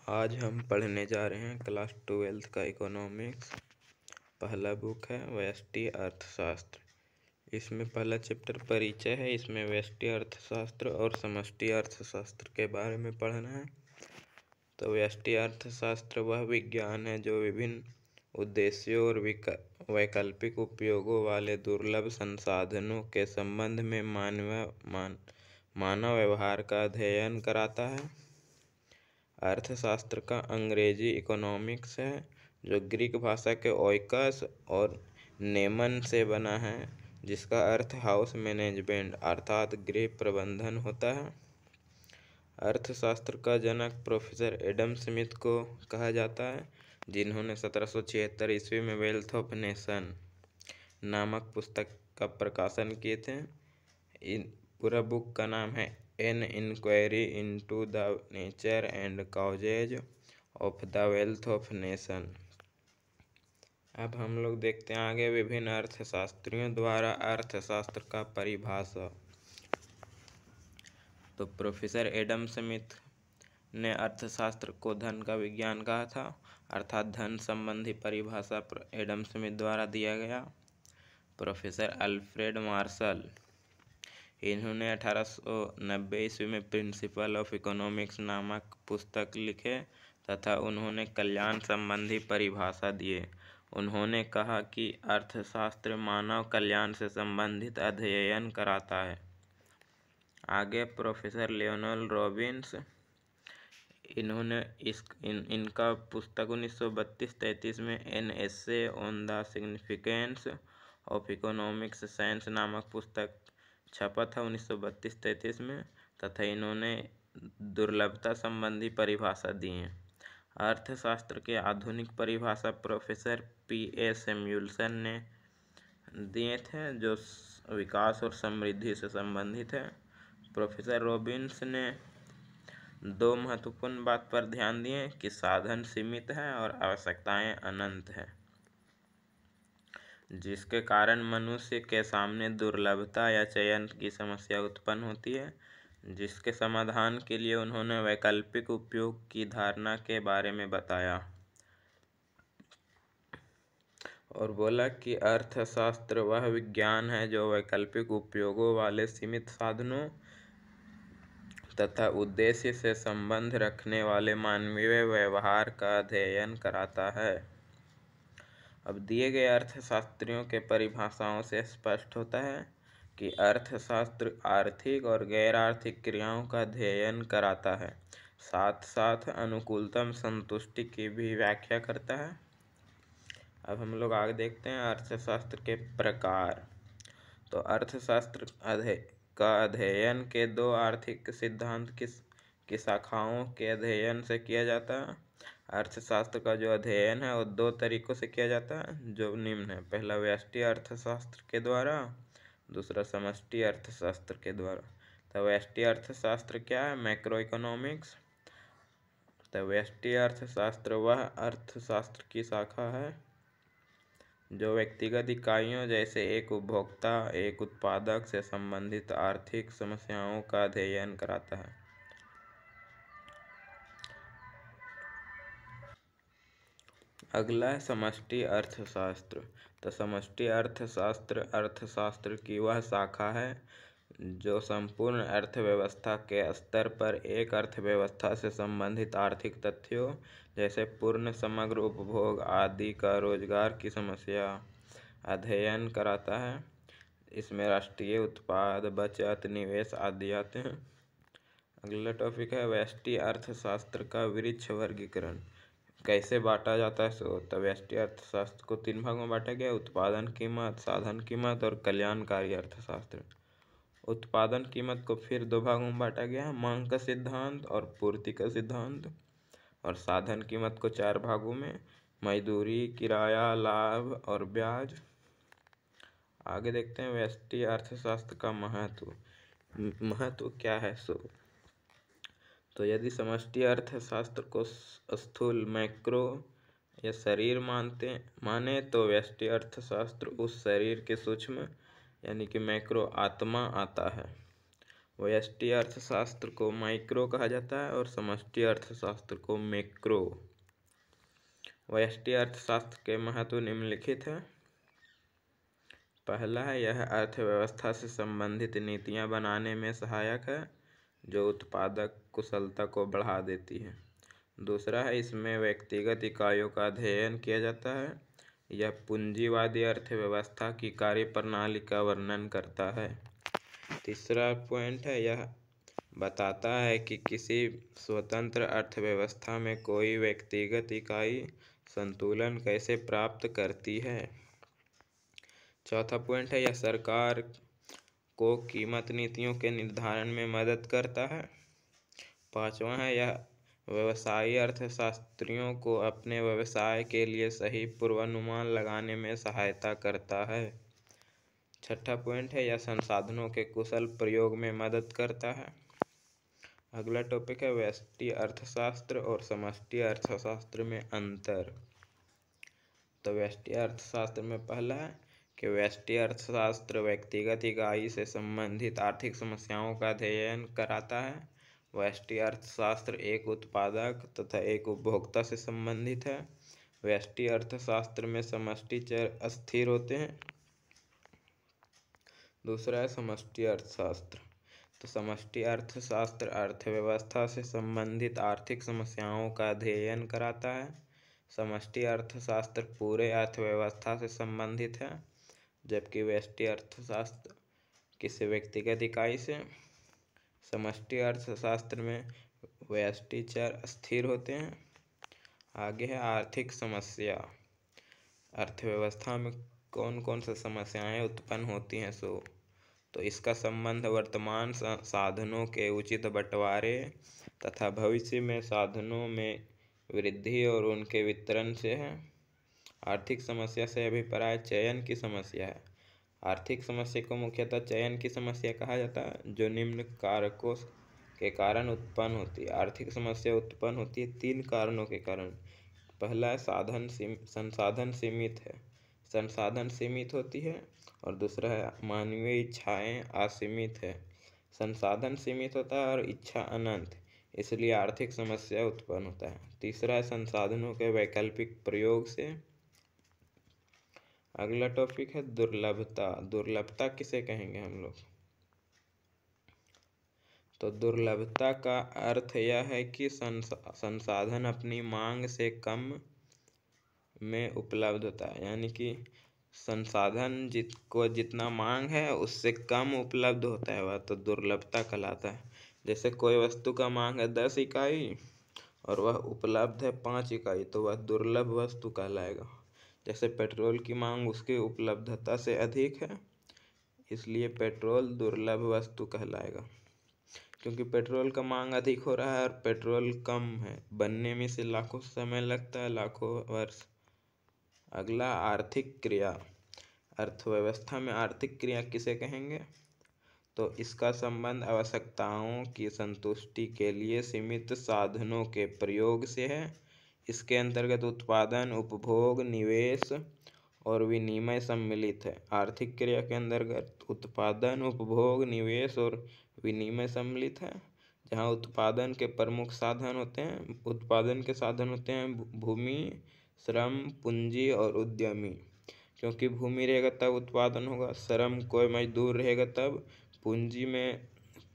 आज हम पढ़ने जा रहे हैं क्लास 12th का इकोनॉमिक्स। पहला बुक है व्यष्टि अर्थशास्त्र। इसमें पहला चैप्टर परिचय है। इसमें व्यष्टि अर्थशास्त्र और समष्टि अर्थशास्त्र के बारे में पढ़ना है। तो व्यष्टि अर्थशास्त्र वह विज्ञान है जो विभिन्न उद्देश्यों और वैकल्पिक उपयोगों वाले दुर्लभ संसाधनों के संबंध में मानव व्यवहार का अध्ययन कराता है। अर्थशास्त्र का अंग्रेजी इकोनॉमिक्स है, जो ग्रीक भाषा के ओइकस और नेमन से बना है, जिसका अर्थ हाउस मैनेजमेंट अर्थात गृह प्रबंधन होता है। अर्थशास्त्र का जनक प्रोफेसर एडम स्मिथ को कहा जाता है, जिन्होंने 1776 ईस्वी में वेल्थ ऑफ नेशन नामक पुस्तक का प्रकाशन किए थे। पूरा बुक का नाम है an inquiry into the nature and causes of the wealth of nation. अब हम लोग देखते हैं आगे विभिन्न अर्थशास्त्रियों द्वारा अर्थशास्त्र का परिभाषा। तो प्रोफेसर एडम स्मिथ ने अर्थशास्त्र को धन का विज्ञान कहा था, अर्थात धन संबंधी परिभाषा एडम स्मिथ द्वारा दिया गया। प्रोफेसर अल्फ्रेड मार्शल, इन्होंने 1890 ईस्वी में प्रिंसिपल ऑफ इकोनॉमिक्स नामक पुस्तक लिखे तथा उन्होंने कल्याण संबंधी परिभाषा दिए। उन्होंने कहा कि अर्थशास्त्र मानव कल्याण से संबंधित अध्ययन कराता है। आगे प्रोफेसर लियोनेल रॉबिन्स, इन्होंने इनका पुस्तक 1932-33 में an essay on the significance of economics science नामक पुस्तक छपा था 1932-33 में, तथा इन्होंने दुर्लभता संबंधी परिभाषा दी है। अर्थशास्त्र के आधुनिक परिभाषा प्रोफेसर पी.ए. सैमुअल्सन ने दिए थे, जो विकास और समृद्धि से संबंधित है। प्रोफेसर रॉबिन्स ने दो महत्वपूर्ण बात पर ध्यान दिए कि साधन सीमित है और आवश्यकताएं अनंत है, जिसके कारण मनुष्य के सामने दुर्लभता या चयन की समस्या उत्पन्न होती है, जिसके समाधान के लिए उन्होंने वैकल्पिक उपयोग की धारणा के बारे में बताया और बोला कि अर्थशास्त्र वह विज्ञान है जो वैकल्पिक उपयोगों वाले सीमित साधनों तथा उद्देश्य से संबंध रखने वाले मानवीय व्यवहार का अध्ययन कराता है। अब दिए गए अर्थशास्त्रियों के परिभाषाओं से स्पष्ट होता है कि अर्थशास्त्र आर्थिक और गैर आर्थिक क्रियाओं का अध्ययन कराता है, साथ साथ अनुकूलतम संतुष्टि की भी व्याख्या करता है। अब हम लोग आगे देखते हैं अर्थशास्त्र के प्रकार। तो अर्थशास्त्र का अध्ययन के दो आर्थिक सिद्धांत की शाखाओं के अध्ययन से किया जाता है। अर्थशास्त्र का जो अध्ययन है वो दो तरीकों से किया जाता है, जो निम्न है। पहला व्यष्टि अर्थशास्त्र के द्वारा, दूसरा समष्टि अर्थशास्त्र के द्वारा। तो व्यष्टि अर्थशास्त्र क्या है? Macro economics. तो व्यष्टि अर्थशास्त्र वह अर्थशास्त्र की शाखा है जो व्यक्तिगत इकाइयों जैसे एक उपभोक्ता, एक उत्पादक से संबंधित आर्थिक समस्याओं का अध्ययन कराता है। अगला है समष्टि अर्थशास्त्र। तो समष्टि अर्थशास्त्र अर्थशास्त्र की वह शाखा है जो संपूर्ण अर्थव्यवस्था के स्तर पर एक अर्थव्यवस्था से संबंधित आर्थिक तथ्यों जैसे पूर्ण समग्र उपभोग आदि का रोजगार की समस्या अध्ययन कराता है। इसमें राष्ट्रीय उत्पाद, बचत, निवेश आदि आते हैं। अगला टॉपिक है व्यष्टि अर्थशास्त्र का वृक्ष वर्गीकरण। कैसे बांटा जाता है? तो व्यष्टि अर्थशास्त्र को 3 भागों में बांटा गया: उत्पादन कीमत, साधन कीमत और कल्याणकारी अर्थशास्त्र। उत्पादन कीमत को फिर 2 भागों में बांटा गया: मांग का सिद्धांत और पूर्ति का सिद्धांत। और साधन कीमत को 4 भागों में: मजदूरी, किराया, लाभ और ब्याज। आगे देखते हैं व्यष्टि अर्थशास्त्र का महत्व क्या है। तो यदि समष्टि अर्थशास्त्र को स्थूल मैक्रो या शरीर माने तो व्यष्टि अर्थशास्त्र उस शरीर के सूक्ष्म यानी कि मैक्रो आत्मा आता है। व्यष्टि अर्थशास्त्र को माइक्रो कहा जाता है और समष्टि अर्थशास्त्र को मैक्रो। व्यष्टि अर्थशास्त्र के महत्व निम्नलिखित है। पहला है, यह अर्थव्यवस्था से संबंधित नीतियां बनाने में सहायक है जो उत्पादक कुशलता को बढ़ा देती है। दूसरा है, इसमें व्यक्तिगत इकाइयों का अध्ययन किया जाता है। यह पूंजीवादी अर्थव्यवस्था की कार्यप्रणाली का वर्णन करता है। तीसरा पॉइंट है, यह बताता है कि किसी स्वतंत्र अर्थव्यवस्था में कोई व्यक्तिगत इकाई संतुलन कैसे प्राप्त करती है। चौथा पॉइंट है, यह सरकार को कीमत नीतियों के निर्धारण में मदद करता है। पांचवा है, यह व्यवसायी अर्थशास्त्रियों को अपने व्यवसाय के लिए सही पूर्वानुमान लगाने में सहायता करता है। छठा पॉइंट है, यह संसाधनों के कुशल प्रयोग में मदद करता है। अगला टॉपिक है व्यष्टि अर्थशास्त्र और समष्टि अर्थशास्त्र में अंतर। तो व्यष्टि अर्थशास्त्र में पहला है कि व्यष्टि अर्थशास्त्र व्यक्तिगत इकाई से संबंधित आर्थिक समस्याओं का अध्ययन कराता है। व्यष्टि अर्थशास्त्र एक उत्पादक तथा एक उपभोक्ता से संबंधित है। व्यष्टि अर्थशास्त्र में समष्टि चर अस्थिर होते हैं। दूसरा है समष्टि अर्थशास्त्र। तो समष्टि अर्थशास्त्र अर्थव्यवस्था से संबंधित आर्थिक समस्याओं का अध्ययन कराता है। समष्टि अर्थशास्त्र पूरे अर्थव्यवस्था से संबंधित है, जबकि व्यष्टि अर्थशास्त्र किसी व्यक्तिगत इकाई से। समष्टि अर्थशास्त्र में व्यष्टि चर स्थिर होते हैं। आगे है आर्थिक समस्या। अर्थव्यवस्था में कौन कौन सी समस्याएं उत्पन्न होती हैं तो इसका संबंध वर्तमान साधनों के उचित बंटवारे तथा भविष्य में साधनों में वृद्धि और उनके वितरण से है। आर्थिक समस्या से अभिप्राय चयन की समस्या है। आर्थिक समस्या को मुख्यतः चयन की समस्या कहा जाता है, जो निम्न कारकों के कारण उत्पन्न होती है। आर्थिक समस्या उत्पन्न होती है 3 कारणों के कारण। पहला है संसाधन सीमित है, संसाधन सीमित होती है। और दूसरा है मानवीय इच्छाएं असीमित है। संसाधन सीमित होता है और इच्छा अनंत, इसलिए आर्थिक समस्या उत्पन्न होता है। तीसरा है संसाधनों के वैकल्पिक प्रयोग से। अगला टॉपिक है दुर्लभता। दुर्लभता किसे कहेंगे हम लोग? तो दुर्लभता का अर्थ यह है कि संसाधन अपनी मांग से कम में उपलब्ध होता है, यानी कि संसाधन जितना मांग है उससे कम उपलब्ध होता है, वह तो दुर्लभता कहलाता है। जैसे कोई वस्तु का मांग है 10 इकाई और वह उपलब्ध है 5 इकाई, तो वह दुर्लभ वस्तु कहलाएगा। जैसे पेट्रोल की मांग उसकी उपलब्धता से अधिक है, इसलिए पेट्रोल दुर्लभ वस्तु कहलाएगा। क्योंकि पेट्रोल का मांग अधिक हो रहा है और पेट्रोल कम है, बनने में से लाखों समय लगता है, लाखों वर्ष। अगला आर्थिक क्रिया। अर्थव्यवस्था में आर्थिक क्रिया किसे कहेंगे? तो इसका संबंध आवश्यकताओं की संतुष्टि के लिए सीमित साधनों के प्रयोग से है। इसके अंतर्गत उत्पादन, उपभोग, निवेश और विनिमय सम्मिलित है। आर्थिक क्रिया के अंतर्गत उत्पादन, उपभोग, निवेश और विनिमय सम्मिलित है। जहाँ उत्पादन के प्रमुख साधन होते हैं, उत्पादन के साधन होते हैं भूमि, श्रम, पूंजी और उद्यमी। क्योंकि भूमि रहेगा तब उत्पादन होगा, श्रम कोई मजदूर रहेगा तब, पूंजी में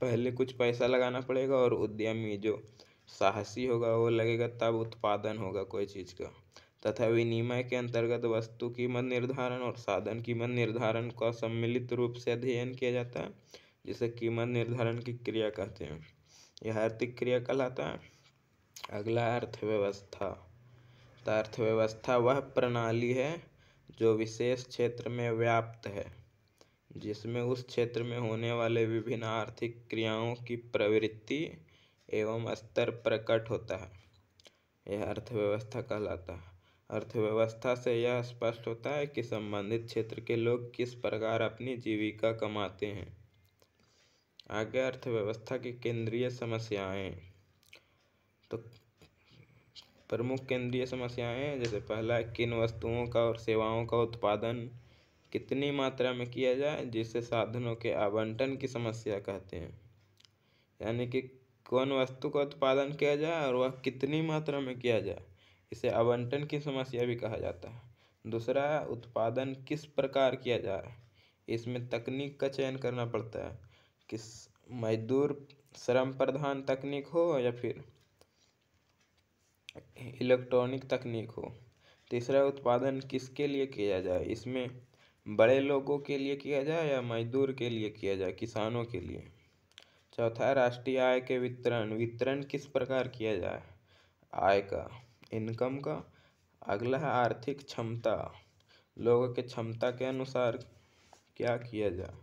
पहले कुछ पैसा लगाना पड़ेगा, और उद्यमी जो साहसी होगा वो लगेगा तब उत्पादन होगा कोई चीज़ का। तथा विनिमय के अंतर्गत वस्तु कीमत निर्धारण और साधन कीमत निर्धारण का सम्मिलित रूप से अध्ययन किया जाता है, जिसे कीमत निर्धारण की क्रिया कहते हैं। यह आर्थिक क्रिया कहलाता है। अगला अर्थव्यवस्था। तो अर्थव्यवस्था वह प्रणाली है जो विशेष क्षेत्र में व्याप्त है, जिसमें उस क्षेत्र में होने वाले विभिन्न आर्थिक क्रियाओं की प्रवृत्ति एवं स्तर प्रकट होता है। यह अर्थव्यवस्था कहलाता है। अर्थव्यवस्था से यह स्पष्ट होता है कि संबंधित क्षेत्र के लोग किस प्रकार अपनी जीविका कमाते हैं। आगे अर्थव्यवस्था की केंद्रीय समस्याएं। तो प्रमुख केंद्रीय समस्याएं, जैसे पहला है किन वस्तुओं का और सेवाओं का उत्पादन कितनी मात्रा में किया जाए, जिसे साधनों के आवंटन की समस्या कहते हैं। यानी कि कौन वस्तु का उत्पादन किया जाए और वह कितनी मात्रा में किया जाए, इसे आवंटन की समस्या भी कहा जाता है। दूसरा है उत्पादन किस प्रकार किया जाए, इसमें तकनीक का चयन करना पड़ता है, किस मजदूर श्रम प्रधान तकनीक हो या फिर इलेक्ट्रॉनिक तकनीक हो। तीसरा उत्पादन किसके लिए किया जाए, इसमें बड़े लोगों के लिए किया जाए या मजदूर के लिए किया जाए, किसानों के लिए। चौथा है राष्ट्रीय आय के वितरण, वितरण किस प्रकार किया जाए, आय का, इनकम का। अगला है आर्थिक क्षमता, लोगों के क्षमता के अनुसार क्या किया जाए।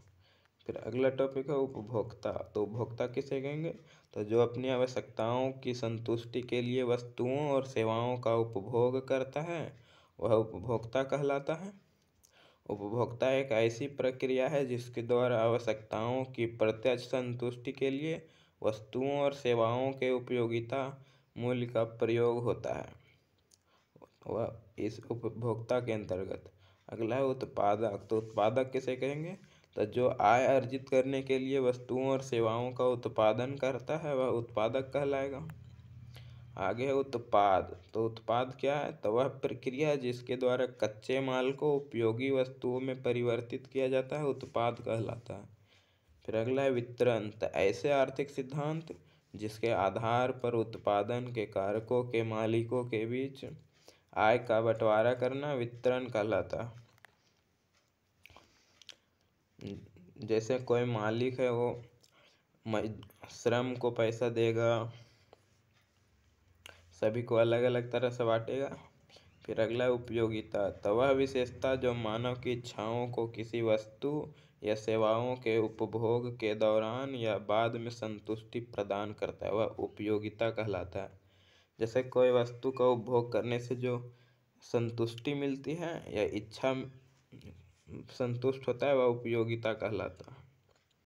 फिर अगला टॉपिक है उपभोक्ता, तो उपभोक्ता किसे कहेंगे, तो जो अपनी आवश्यकताओं की संतुष्टि के लिए वस्तुओं और सेवाओं का उपभोग करता है वह उपभोक्ता कहलाता है। उपभोक्ता एक ऐसी प्रक्रिया है जिसके द्वारा आवश्यकताओं की प्रत्यक्ष संतुष्टि के लिए वस्तुओं और सेवाओं के उपयोगिता मूल्य का प्रयोग होता है, वह इस उपभोक्ता के अंतर्गत। अगला है उत्पादक, तो उत्पादक किसे कहेंगे, तो जो आय अर्जित करने के लिए वस्तुओं और सेवाओं का उत्पादन करता है वह उत्पादक कहलाएगा। आगे है उत्पाद, तो उत्पाद क्या है, तो वह प्रक्रिया है जिसके द्वारा कच्चे माल को उपयोगी वस्तुओं में परिवर्तित किया जाता है, उत्पाद कहलाता है। फिर अगला है वितरण, तो ऐसे आर्थिक सिद्धांत जिसके आधार पर उत्पादन के कारकों के मालिकों के बीच आय का बंटवारा करना वितरण कहलाता है। जैसे कोई मालिक है वो श्रम को पैसा देगा, सभी को अलग अलग तरह से बांटेगा। फिर अगला उपयोगिता, तो वह विशेषता जो मानव की इच्छाओं को किसी वस्तु या सेवाओं के उपभोग के दौरान या बाद में संतुष्टि प्रदान करता है वह उपयोगिता कहलाता है। जैसे कोई वस्तु का उपभोग करने से जो संतुष्टि मिलती है या इच्छा संतुष्ट होता है वह उपयोगिता कहलाता है।